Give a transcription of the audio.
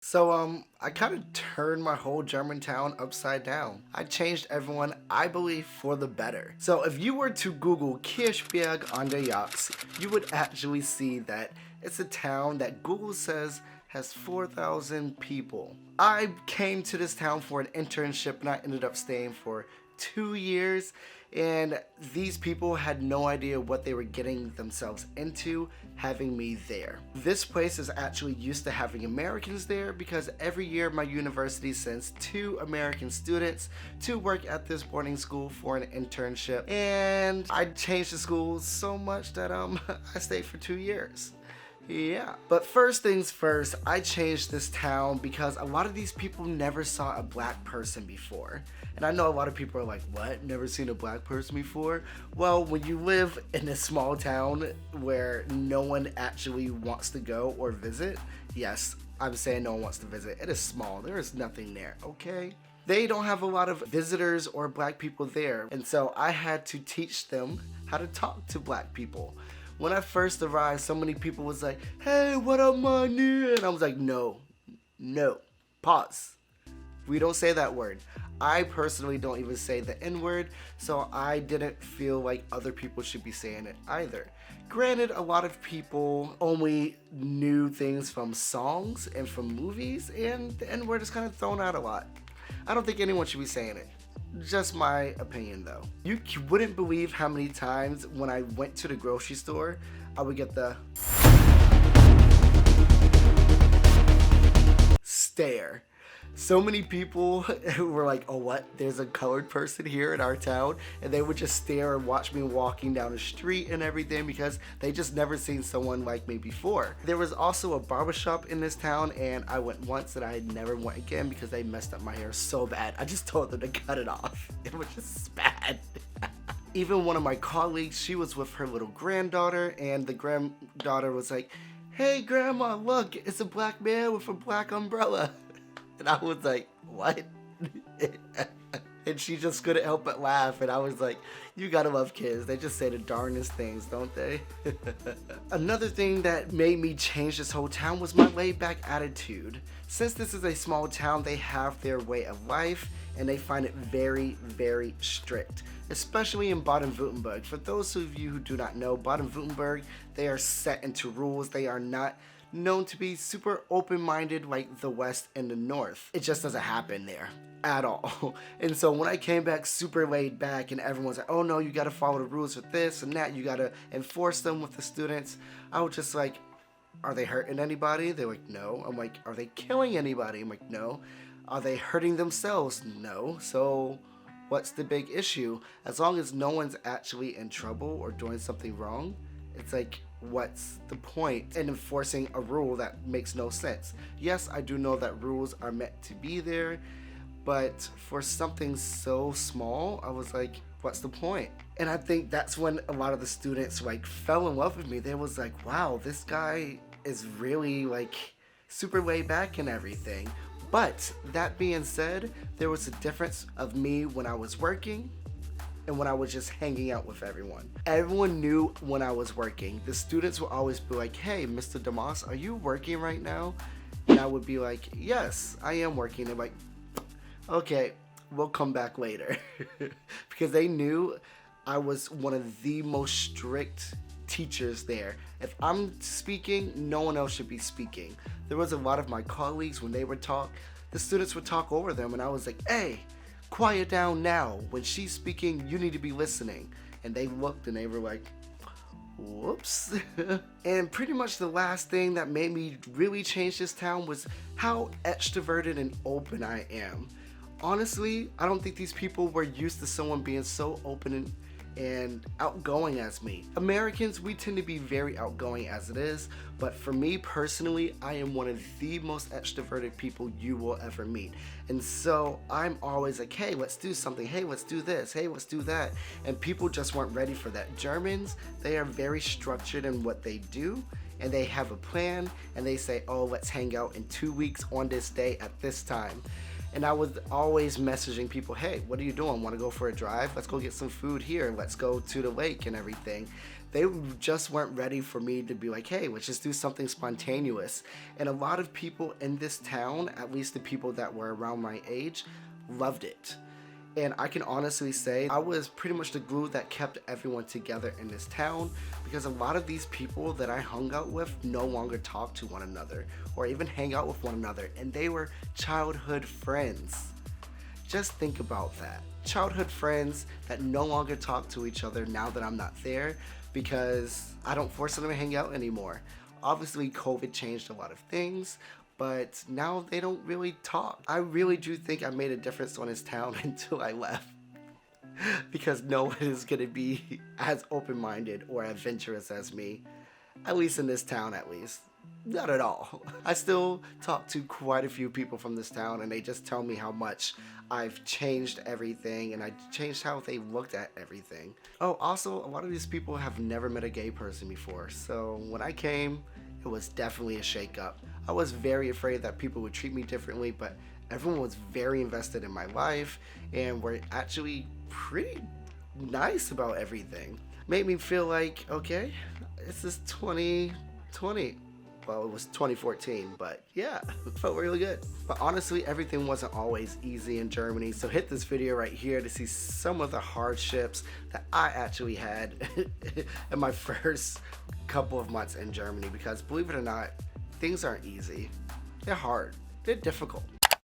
I kind of turned my whole Germantown upside down. I changed everyone, I believe, for the better. So if you were to Google Kirchberg an der Jagd, you would actually see that it's a town that Google says has 4,000 people. I came to this town for an internship and I ended up staying for 2 years, and these people had no idea what they were getting themselves into having me there. This place is actually used to having Americans there because every year my university sends 2 American students to work at this boarding school for an internship, and I changed the school so much that I stayed for 2 years. Yeah. But first things first, I changed this town because a lot of these people never saw a black person before. And I know a lot of people are like, what? Never seen a black person before? Well, when you live in a small town where no one actually wants to go or visit, yes, I'm saying no one wants to visit. It is small. There is nothing there, okay? They don't have a lot of visitors or black people there. And so I had to teach them how to talk to black people. When I first arrived, so many people was like, hey, what up, my nigga? And I was like, no, pause. We don't say that word. I personally don't even say the N-word, so I didn't feel like other people should be saying it either. Granted, a lot of people only knew things from songs and from movies, and the N-word is kind of thrown out a lot. I don't think anyone should be saying it. Just my opinion though. You wouldn't believe how many times when I went to the grocery store, I would get the stare. So many people were like, oh what, there's a colored person here in our town, and they would just stare and watch me walking down the street and everything because they just never seen someone like me before. There was also a barbershop in this town, and I went once and I never went again because they messed up my hair so bad. I just told them to cut it off. It was just bad. Even one of my colleagues, she was with her little granddaughter, and the granddaughter was like, hey grandma, look, it's a black man with a black umbrella. And I was like, what? And she just couldn't help but laugh. And I was like, you gotta love kids. They just say the darndest things, don't they? Another thing that made me change this whole town was my laid back attitude. Since this is a small town, they have their way of life and they find it very, very strict. Especially in Baden-Württemberg. For those of you who do not know, Baden-Württemberg, they are set into rules. They are not known to be super open-minded like the West and the North. It just doesn't happen there at all. And so when I came back super laid back and everyone's like, oh no, you gotta follow the rules with this and that, you gotta enforce them with the students, I was just like, are they hurting anybody? They're like, no. I'm like, are they killing anybody? I'm like, no. Are they hurting themselves? No. So what's the big issue? As long as no one's actually in trouble or doing something wrong, it's like, what's the point in enforcing a rule that makes no sense? Yes, I do know that rules are meant to be there, but for something so small, I was like, what's the point? And I think that's when a lot of the students like fell in love with me. They was like, wow, this guy is really like super laid back and everything. But that being said, there was a difference of me when I was working and when I was just hanging out with everyone. Everyone knew when I was working. The students would always be like, hey, Mr. Damas, are you working right now? And I would be like, yes, I am working. They're like, okay, we'll come back later. Because they knew I was one of the most strict teachers there. If I'm speaking, no one else should be speaking. There was a lot of my colleagues, when they would talk, the students would talk over them, and I was like, hey, quiet down now. When she's speaking, you need to be listening. And they looked and they were like, whoops. And pretty much the last thing that made me really change this town was how extroverted and open I am. Honestly, I don't think these people were used to someone being so open and outgoing as me. Americans, we tend to be very outgoing as it is, but for me personally, I am one of the most extroverted people you will ever meet. And so I'm always like, hey, let's do something. Hey, let's do this. Hey, let's do that. And people just weren't ready for that. Germans, they are very structured in what they do, and they have a plan, and they say, oh, let's hang out in 2 weeks on this day at this time. And I was always messaging people, hey, what are you doing? Want to go for a drive? Let's go get some food here. Let's go to the lake and everything. They just weren't ready for me to be like, hey, let's just do something spontaneous. And a lot of people in this town, at least the people that were around my age, loved it. And I can honestly say I was pretty much the glue that kept everyone together in this town, because a lot of these people that I hung out with no longer talk to one another or even hang out with one another, and they were childhood friends. Just think about that. Childhood friends that no longer talk to each other now that I'm not there, because I don't force them to hang out anymore. Obviously, COVID changed a lot of things, but now they don't really talk. I really do think I made a difference on this town until I left. Because no one is gonna be as open-minded or adventurous as me. At least in this town, at least. Not at all. I still talk to quite a few people from this town, and they just tell me how much I've changed everything, and I changed how they looked at everything. Oh, also, a lot of these people have never met a gay person before, so when I came, it was definitely a shake-up. I was very afraid that people would treat me differently, but everyone was very invested in my life and were actually pretty nice about everything. Made me feel like, okay, this is 2020. Well, it was 2014, but yeah, it felt really good. But honestly, everything wasn't always easy in Germany, so hit this video right here to see some of the hardships that I actually had in my first couple of months in Germany, because believe it or not, things aren't easy. They're hard. They're difficult.